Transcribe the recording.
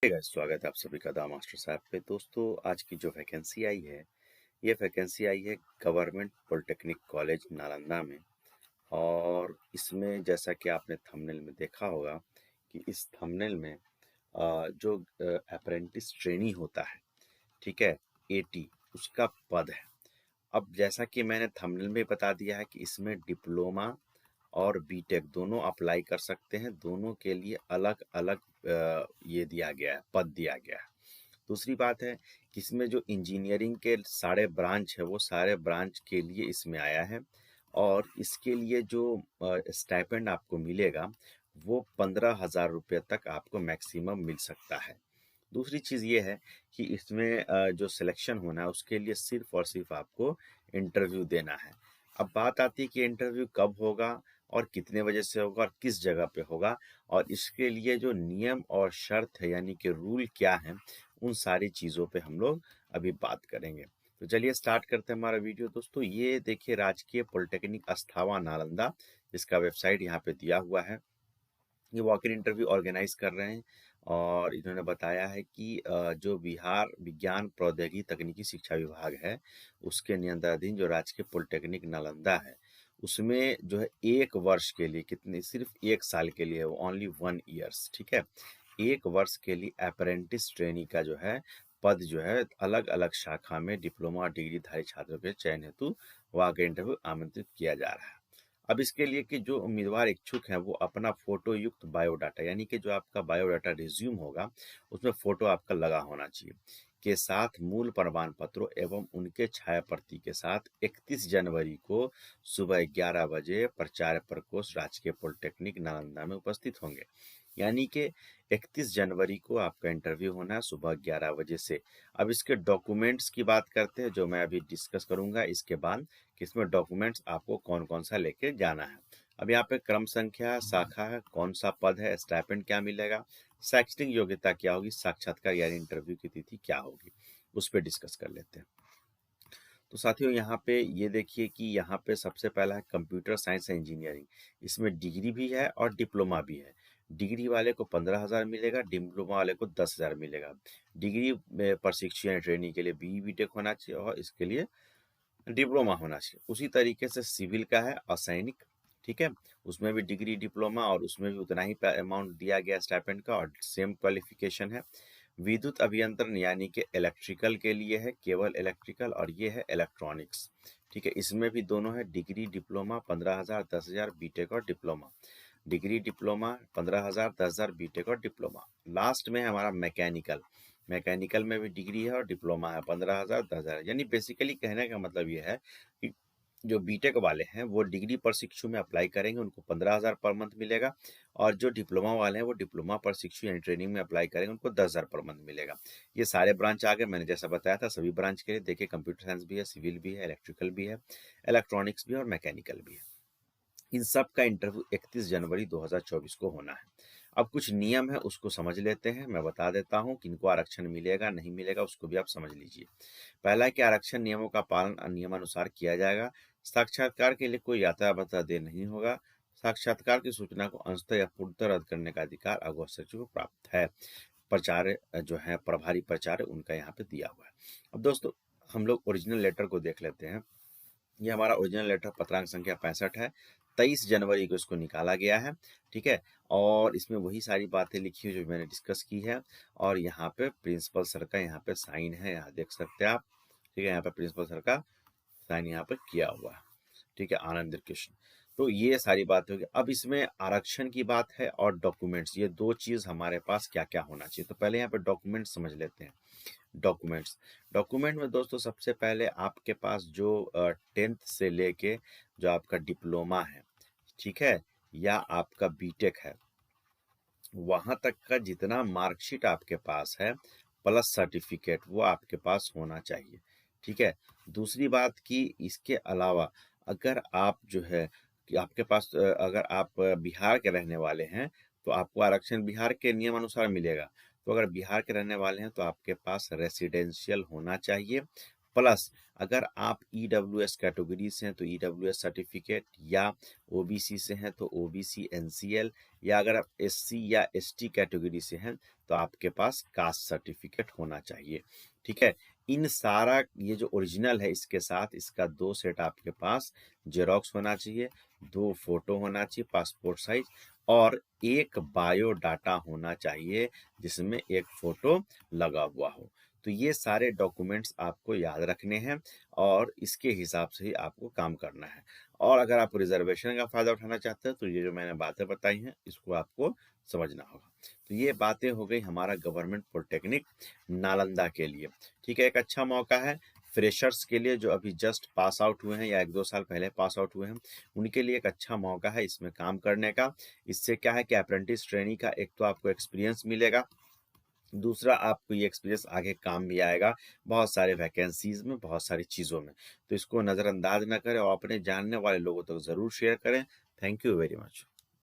Hey guys, स्वागत है आप सभी का द मास्टर साहब पे। दोस्तों, आज की जो वैकेंसी आई है, ये वैकेंसी आई है गवर्नमेंट पॉलिटेक्निक कॉलेज नालंदा में। और इसमें जैसा कि आपने थंबनेल में देखा होगा कि इस थंबनेल में जो अप्रेंटिस ट्रेनी होता है, ठीक है, एटी, उसका पद है। अब जैसा कि मैंने थंबनेल में बता दिया है कि इसमें डिप्लोमा और बीटेक दोनों अप्लाई कर सकते हैं। दोनों के लिए अलग अलग ये दिया गया है, पद दिया गया है। दूसरी बात है कि इसमें जो इंजीनियरिंग के सारे ब्रांच है, वो सारे ब्रांच के लिए इसमें आया है। और इसके लिए जो स्टाइपेंड आपको मिलेगा, वो 15,000 रुपये तक आपको मैक्सिमम मिल सकता है। दूसरी चीज़ ये है कि इसमें जो सिलेक्शन होना है, उसके लिए सिर्फ और सिर्फ आपको इंटरव्यू देना है। अब बात आती है कि इंटरव्यू कब होगा और कितने बजे से होगा और किस जगह पे होगा, और इसके लिए जो नियम और शर्त है, यानी कि रूल क्या है, उन सारी चीज़ों पे हम लोग अभी बात करेंगे। तो चलिए स्टार्ट करते हैं हमारा वीडियो। दोस्तों, ये देखिए राजकीय पॉलिटेक्निक अस्थावा नालंदा, इसका वेबसाइट यहाँ पे दिया हुआ है। ये वॉक इन इंटरव्यू ऑर्गेनाइज कर रहे हैं और इन्होंने बताया है कि जो बिहार विज्ञान प्रौद्योगिकी तकनीकी शिक्षा विभाग है, उसके नियंत्रणाधीन जो राजकीय पॉलिटेक्निक नालंदा है, उसमें जो है 1 वर्ष के लिए, कितने, सिर्फ 1 साल के लिए, वो ओनली 1 ईयर्स, ठीक है, 1 वर्ष के लिए अप्रेंटिस ट्रेनी का जो है पद जो है अलग अलग शाखा में डिप्लोमा डिग्रीधारी छात्रों के चयन हेतु वॉक इन इंटरव्यू आमंत्रित किया जा रहा है। अब इसके लिए कि जो उम्मीदवार इच्छुक हैं, वो अपना फोटो युक्त बायोडाटा, यानी कि जो आपका बायोडाटा रिज्यूम होगा, उसमें फोटो आपका लगा होना चाहिए, के साथ मूल प्रमाण पत्रों एवं उनके छाया प्रति के साथ 31 जनवरी को सुबह 11 बजे प्राचार्य प्रकोष्ठ राजकीय पॉलिटेक्निक नालंदा में उपस्थित होंगे। यानी कि 31 जनवरी को आपका इंटरव्यू होना है सुबह 11 बजे से। अब इसके डॉक्यूमेंट्स की बात करते हैं, जो मैं अभी डिस्कस करूंगा इसके बाद, कि इसमें डॉक्यूमेंट्स आपको कौन कौन सा लेके जाना है। अब यहाँ पे क्रम संख्या, शाखा है, कौन सा पद है, स्टाइपेंड क्या मिलेगा, शैक्षणिक योग्यता क्या होगी, साक्षात्कार यानी इंटरव्यू की तिथि क्या होगी, उस पर डिस्कस कर लेते हैं। तो साथियों, यहाँ पे ये देखिए कि यहाँ पे सबसे पहला है कंप्यूटर साइंस एंड इंजीनियरिंग। इसमें डिग्री भी है और डिप्लोमा भी है। डिग्री वाले को 15,000 मिलेगा, डिप्लोमा वाले को 10,000 मिलेगा। डिग्री में प्रशिक्षु या ट्रेनिंग के लिए BE BTech होना चाहिए और इसके लिए डिप्लोमा होना चाहिए। उसी तरीके से सिविल का है, असैनिक, ठीक है, उसमें भी डिग्री डिप्लोमा और उसमें भी उतना ही अमाउंट दिया गया स्टाइपेंड का और सेम क्वालिफिकेशन है। विद्युत अभियंत्रण यानी कि इलेक्ट्रिकल के लिए है, केवल इलेक्ट्रिकल, और ये है इलेक्ट्रॉनिक्स, ठीक है, इसमें भी दोनों है, डिग्री डिप्लोमा 15,000 10,000, बीटेक और डिप्लोमा। डिग्री डिप्लोमा 15,000 10,000, बीटेक और डिप्लोमा। लास्ट में है हमारा मैकेनिकल। मैकेनिकल में भी डिग्री है और डिप्लोमा है, 15,000 10,000। यानी बेसिकली कहने का मतलब ये है कि जो बीटेक वाले हैं वो डिग्री प्रशिक्षु में अप्लाई करेंगे, उनको 15,000 पर मंथ मिलेगा, और जो डिप्लोमा वाले हैं वो डिप्लोमा प्रशिक्षु यानी ट्रेनिंग में अप्लाई करेंगे, उनको 10,000 पर मंथ मिलेगा। ये सारे ब्रांच आ गए, मैंने जैसा बताया था सभी ब्रांच के लिए। देखिए, कंप्यूटर साइंस भी है, सिविल भी है, इलेक्ट्रिकल भी है, इलेक्ट्रॉनिक्स भी है और मैकेनिकल भी है। इन सब का इंटरव्यू 31 जनवरी 2024 को होना है। अब कुछ नियम है, उसको समझ लेते हैं। मैं बता देता हूं कि इनको आरक्षण मिलेगा नहीं मिलेगा, उसको भी आप समझ लीजिए। पहला है कि आरक्षण नियमों का पालन नियमानुसार किया जाएगा। साक्षात्कार के लिए कोई यात्रा देय नहीं होगा। साक्षात्कार की सूचना को अंशतः या पूर्णतः रद्द करने का अधिकार अगुआ सचिव को प्राप्त है। प्राचार्य जो है, प्रभारी प्राचार्य, उनका यहाँ पे दिया हुआ है। अब दोस्तों, हम लोग ओरिजिनल लेटर को देख लेते हैं। ये हमारा ओरिजिनल लेटर पत्रांक संख्या 65 है। 23 जनवरी को इसको निकाला गया है, ठीक है, और इसमें वही सारी बातें लिखी हुई जो मैंने डिस्कस की है। और यहाँ पे प्रिंसिपल सर का यहाँ पे साइन है, यहाँ देख सकते हैं आप, ठीक है, यहाँ पे प्रिंसिपल सर का साइन यहाँ पे किया हुआ है, ठीक है, आनंद कृष्ण। तो ये सारी बात होगी। अब इसमें आरक्षण की बात है और डॉक्यूमेंट्स, ये दो चीज हमारे पास क्या क्या होना चाहिए। तो पहले यहाँ पे डॉक्यूमेंट्स समझ लेते हैं। डॉक्यूमेंट्स, डॉक्यूमेंट में दोस्तों सबसे पहले आपके पास जो 10th से लेके जो आपका डिप्लोमा है, ठीक है, या आपका बीटेक है, वहां तक का जितना मार्कशीट आपके पास है प्लस सर्टिफिकेट, वो आपके पास होना चाहिए, ठीक है। दूसरी बात कि इसके अलावा अगर आप जो है कि आपके पास अगर आप बिहार के रहने वाले हैं, तो आपको आरक्षण बिहार के नियम अनुसार मिलेगा। तो अगर बिहार के रहने वाले हैं तो आपके पास रेसिडेंशियल होना चाहिए, प्लस अगर आप ईडब्ल्यूएस कैटेगरी से हैं तो ईडब्ल्यूएस सर्टिफिकेट, या ओबीसी से हैं तो ओबीसी एनसीएल, या अगर आप एससी या एसटी कैटेगरी से हैं तो आपके पास कास्ट सर्टिफिकेट होना चाहिए। ठीक है, इन सारा ये जो ओरिजिनल है इसके साथ इसका 2 सेट आपके पास जेरॉक्स होना चाहिए, 2 फोटो होना चाहिए पासपोर्ट साइज, और एक बायोडाटा होना चाहिए जिसमें एक फोटो लगा हुआ हो। तो ये सारे डॉक्यूमेंट्स आपको याद रखने हैं और इसके हिसाब से ही आपको काम करना है। और अगर आप रिजर्वेशन का फ़ायदा उठाना चाहते हैं तो ये जो मैंने बातें बताई हैं इसको आपको समझना होगा। तो ये बातें हो गई हमारा गवर्नमेंट पॉलिटेक्निक नालंदा के लिए। ठीक है, एक अच्छा मौका है फ्रेशर्स के लिए जो अभी जस्ट पास आउट हुए हैं या 1-2 साल पहले पास आउट हुए हैं, उनके लिए एक अच्छा मौका है इसमें काम करने का। इससे क्या है कि अप्रेंटिस ट्रेनी का एक तो आपको एक्सपीरियंस मिलेगा, दूसरा आपको ये एक्सपीरियंस आगे काम भी आएगा बहुत सारे वैकेंसीज में, बहुत सारी चीज़ों में। तो इसको नज़रअंदाज ना करें और अपने जानने वाले लोगों तक ज़रूर शेयर करें। Thank you very much.